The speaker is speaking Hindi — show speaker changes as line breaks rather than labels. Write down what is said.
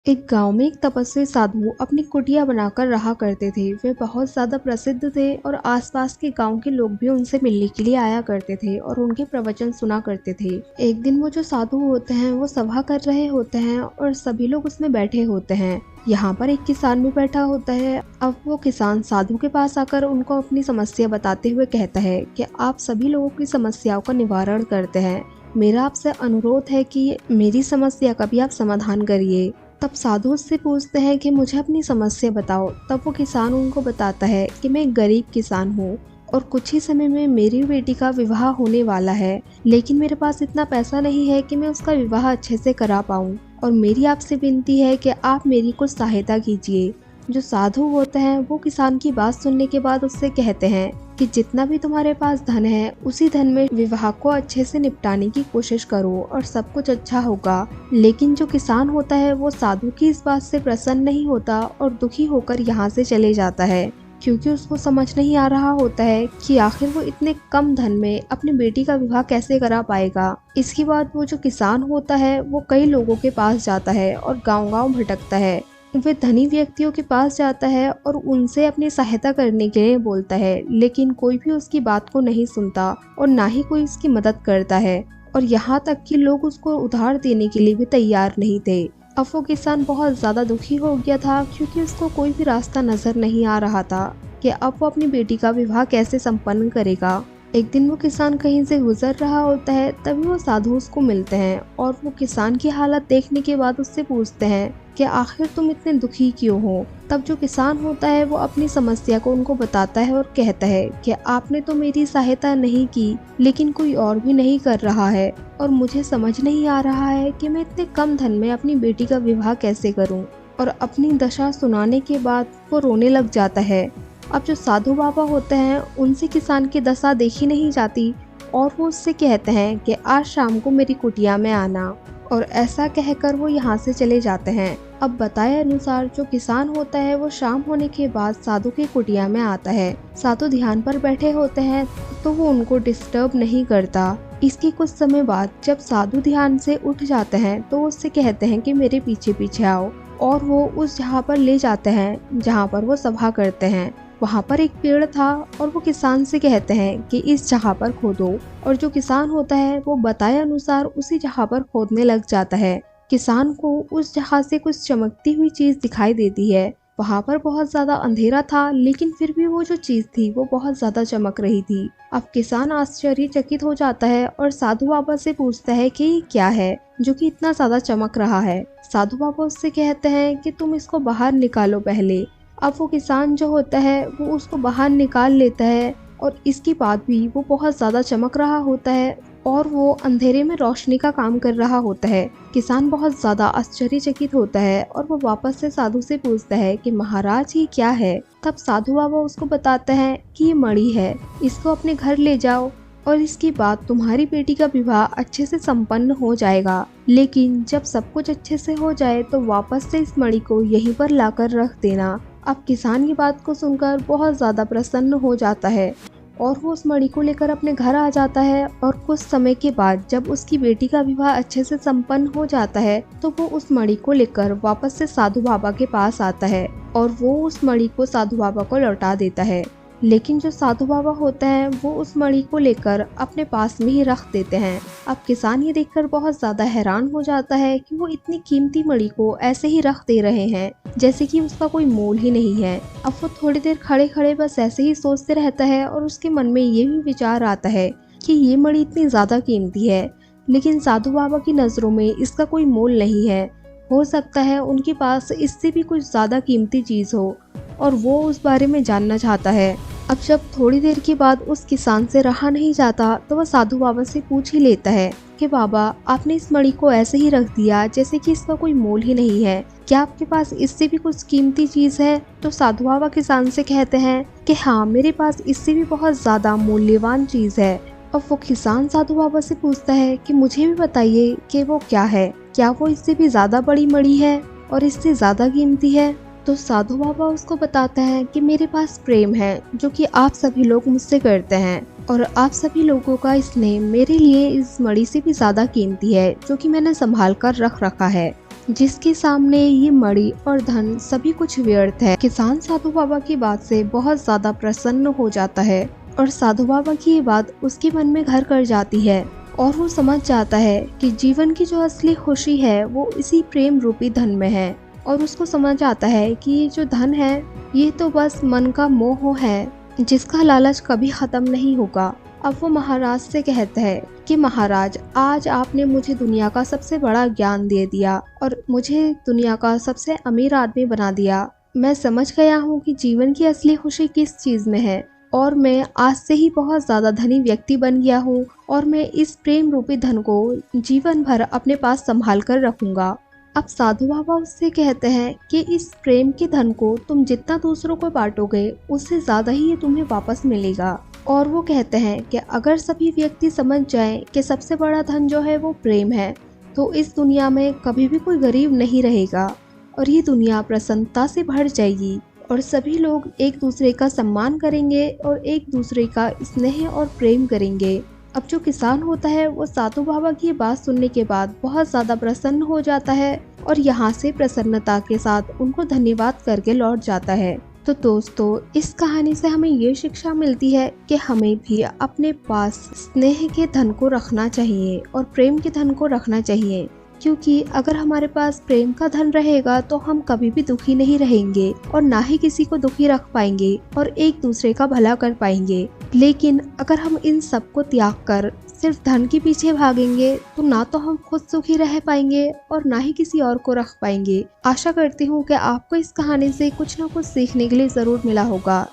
एक गांव में एक तपस्वी साधु अपनी कुटिया बनाकर रहा करते थे। वे बहुत ज्यादा प्रसिद्ध थे और आसपास के गांव के लोग भी उनसे मिलने के लिए आया करते थे और उनके प्रवचन सुना करते थे। एक दिन वो जो साधु होते हैं वो सभा कर रहे होते हैं और सभी लोग उसमें बैठे होते हैं। यहाँ पर एक किसान भी बैठा होता है। अब वो किसान साधु के पास आकर उनको अपनी समस्या बताते हुए कहता है कि आप सभी लोगों की समस्याओं का निवारण करते हैं। मेरा आपसे अनुरोध है कि मेरी समस्या का भी आप समाधान करिए। तब साधु उससे पूछते हैं कि मुझे अपनी समस्या बताओ। तब वो किसान उनको बताता है कि मैं एक गरीब किसान हूँ और कुछ ही समय में मेरी बेटी का विवाह होने वाला है, लेकिन मेरे पास इतना पैसा नहीं है कि मैं उसका विवाह अच्छे से करा पाऊँ और मेरी आपसे विनती है कि आप मेरी कुछ सहायता कीजिए। जो साधु होते हैं वो किसान की बात सुनने के बाद उससे कहते हैं कि जितना भी तुम्हारे पास धन है उसी धन में विवाह को अच्छे से निपटाने की कोशिश करो और सब कुछ अच्छा होगा। लेकिन जो किसान होता है वो साधु की इस बात से प्रसन्न नहीं होता और दुखी होकर यहाँ से चले जाता है, क्योंकि उसको समझ नहीं आ रहा होता है कि आखिर वो इतने कम धन में अपनी बेटी का विवाह कैसे करा पाएगा। इसके बाद वो जो किसान होता है वो कई लोगों के पास जाता है और गांव-गांव भटकता है। वे धनी व्यक्तियों के पास जाता है और उनसे अपनी सहायता करने के लिए बोलता है, लेकिन कोई भी उसकी बात को नहीं सुनता और ना ही कोई उसकी मदद करता है और यहाँ तक कि लोग उसको उधार देने के लिए भी तैयार नहीं थे। अब वो किसान बहुत ज़्यादा दुखी हो गया था, क्योंकि उसको कोई भी रास्ता नजर नहीं आ रहा था कि अब वो अपनी बेटी का विवाह कैसे संपन्न करेगा। एक दिन वो किसान कहीं से गुजर रहा होता है, तभी वो साधु उसको मिलते हैं और वो किसान की हालत देखने के बाद उससे पूछते हैं कि आखिर तुम इतने दुखी क्यों हो। तब जो किसान होता है वो अपनी समस्या को उनको बताता है और कहता है कि आपने तो मेरी सहायता नहीं की, लेकिन कोई और भी नहीं कर रहा है और मुझे समझ नहीं आ रहा है कि मैं इतने कम धन में अपनी बेटी का विवाह कैसे करूं। और अपनी दशा सुनाने के बाद वो रोने लग जाता है। अब जो साधु बाबा होते हैं उनसे किसान की दशा देखी नहीं जाती और वो उससे कहते हैं कि आज शाम को मेरी कुटिया में आना, और ऐसा कहकर वो यहाँ से चले जाते हैं। अब बताए अनुसार जो किसान होता है वो शाम होने के बाद साधु की कुटिया में आता है। साधु ध्यान पर बैठे होते हैं तो वो उनको डिस्टर्ब नहीं करता। इसके कुछ समय बाद जब साधु ध्यान से उठ जाते हैं तो उससे कहते हैं कि मेरे पीछे पीछे आओ, और वो उस जगह पर ले जाते हैं जहाँ पर वो सभा करते हैं। वहाँ पर एक पेड़ था और वो किसान से कहते हैं कि इस जगह पर खोदो, और जो किसान होता है वो बताए अनुसार उसी जगह पर खोदने लग जाता है। किसान को उस जगह से कुछ चमकती हुई चीज दिखाई देती है। वहाँ पर बहुत ज्यादा अंधेरा था, लेकिन फिर भी वो जो चीज थी वो बहुत ज्यादा चमक रही थी। अब किसान आश्चर्यचकित हो जाता है और साधु बाबा से पूछता है कि ये क्या है जो कि इतना ज्यादा चमक रहा है। साधु बाबा उससे कहते हैं कि तुम इसको बाहर निकालो पहले। अब वो किसान जो होता है वो उसको बाहर निकाल लेता है और इसके बाद भी वो बहुत ज़्यादा चमक रहा होता है और वो अंधेरे में रोशनी का काम कर रहा होता है। किसान बहुत ज़्यादा आश्चर्यचकित होता है और वो वापस से साधु से पूछता है कि महाराज ये क्या है। तब साधु बाबा उसको बताते हैं कि ये मणि है, इसको अपने घर ले जाओ और इसके बाद तुम्हारी बेटी का विवाह अच्छे से संपन्न हो जाएगा। लेकिन जब सब कुछ अच्छे से हो जाए तो वापस से इस मणि को यहीं पर लाकर रख देना। अब किसान की बात को सुनकर बहुत ज़्यादा प्रसन्न हो जाता है और वो उस मणि को लेकर अपने घर आ जाता है। और कुछ समय के बाद जब उसकी बेटी का विवाह अच्छे से संपन्न हो जाता है तो वो उस मणि को लेकर वापस से साधु बाबा के पास आता है और वो उस मणि को साधु बाबा को लौटा देता है। लेकिन जो साधु बाबा होते हैं वो उस मणि को लेकर अपने पास में ही रख देते हैं। अब किसान ये देखकर बहुत ज्यादा हैरान हो जाता है कि वो इतनी कीमती मणि को ऐसे ही रख दे रहे हैं जैसे कि उसका कोई मोल ही नहीं है। अब वो थोड़ी देर खड़े खड़े बस ऐसे ही सोचते रहता है और उसके मन में ये भी विचार आता है कि ये मणि इतनी ज्यादा कीमती है, लेकिन साधु बाबा की नजरों में इसका कोई मोल नहीं है। हो सकता है उनके पास इससे भी कुछ ज्यादा कीमती चीज हो और वो उस बारे में जानना चाहता है। अब जब थोड़ी देर के बाद उस किसान से रहा नहीं जाता तो वह साधु बाबा से पूछ ही लेता है कि बाबा आपने इस मणि को ऐसे ही रख दिया जैसे कि इसका कोई मोल ही नहीं है, क्या आपके पास इससे भी कुछ कीमती चीज है। तो साधु बाबा किसान से कहते हैं कि हाँ, मेरे पास इससे भी बहुत ज्यादा मूल्यवान चीज है। अब वो किसान साधु बाबा से पूछता है कि मुझे भी बताइए कि वो क्या है, क्या वो इससे भी ज्यादा बड़ी मणि है और इससे ज्यादा कीमती है। तो साधु बाबा उसको बताता है कि मेरे पास प्रेम है जो कि आप सभी लोग मुझसे करते हैं, और आप सभी लोगों का स्नेह मेरे लिए इस मणि से भी ज्यादा कीमती है जो कि मैंने संभाल कर रख रखा है। जिसके सामने ये मणि और धन सभी कुछ व्यर्थ है। किसान साधु बाबा की बात से बहुत ज्यादा प्रसन्न हो जाता है और साधु बाबा की ये बात उसके मन में घर कर जाती है और वो समझ जाता है कि जीवन की जो असली खुशी है वो इसी प्रेम रूपी धन में है। और उसको समझ आता है कि ये जो धन है ये तो बस मन का मोह है जिसका लालच कभी खत्म नहीं होगा। अब वो महाराज से कहता है कि महाराज, आज आपने मुझे दुनिया का सबसे बड़ा ज्ञान दे दिया और मुझे दुनिया का सबसे अमीर आदमी बना दिया। मैं समझ गया हूँ कि जीवन की असली खुशी किस चीज में है और मैं आज से ही बहुत ज्यादा धनी व्यक्ति बन गया हूँ और मैं इस प्रेम रूपी धन को जीवन भर अपने पास संभाल कर रखूंगा। अब साधु बाबा उससे कहते हैं कि इस प्रेम के धन को तुम जितना दूसरों को बांटोगे उससे ज्यादा ही ये तुम्हें वापस मिलेगा। और वो कहते हैं कि अगर सभी व्यक्ति समझ जाएं कि सबसे बड़ा धन जो है वो प्रेम है तो इस दुनिया में कभी भी कोई गरीब नहीं रहेगा और ये दुनिया प्रसन्नता से भर जाएगी और सभी लोग एक दूसरे का सम्मान करेंगे और एक दूसरे का स्नेह और प्रेम करेंगे। अब जो किसान होता है वो साधु बाबा की बात सुनने के बाद बहुत ज्यादा प्रसन्न हो जाता है और यहाँ से प्रसन्नता के साथ उनको धन्यवाद करके लौट जाता है। तो दोस्तों, इस कहानी से हमें ये शिक्षा मिलती है कि हमें भी अपने पास स्नेह के धन को रखना चाहिए और प्रेम के धन को रखना चाहिए, क्योंकि अगर हमारे पास प्रेम का धन रहेगा तो हम कभी भी दुखी नहीं रहेंगे और ना ही किसी को दुखी रख पाएंगे और एक दूसरे का भला कर पाएंगे। लेकिन अगर हम इन सब को त्याग कर सिर्फ धन के पीछे भागेंगे तो ना तो हम खुद सुखी रह पाएंगे और ना ही किसी और को रख पाएंगे। आशा करती हूँ कि आपको इस कहानी से कुछ ना कुछ सीखने के लिए जरूर मिला होगा।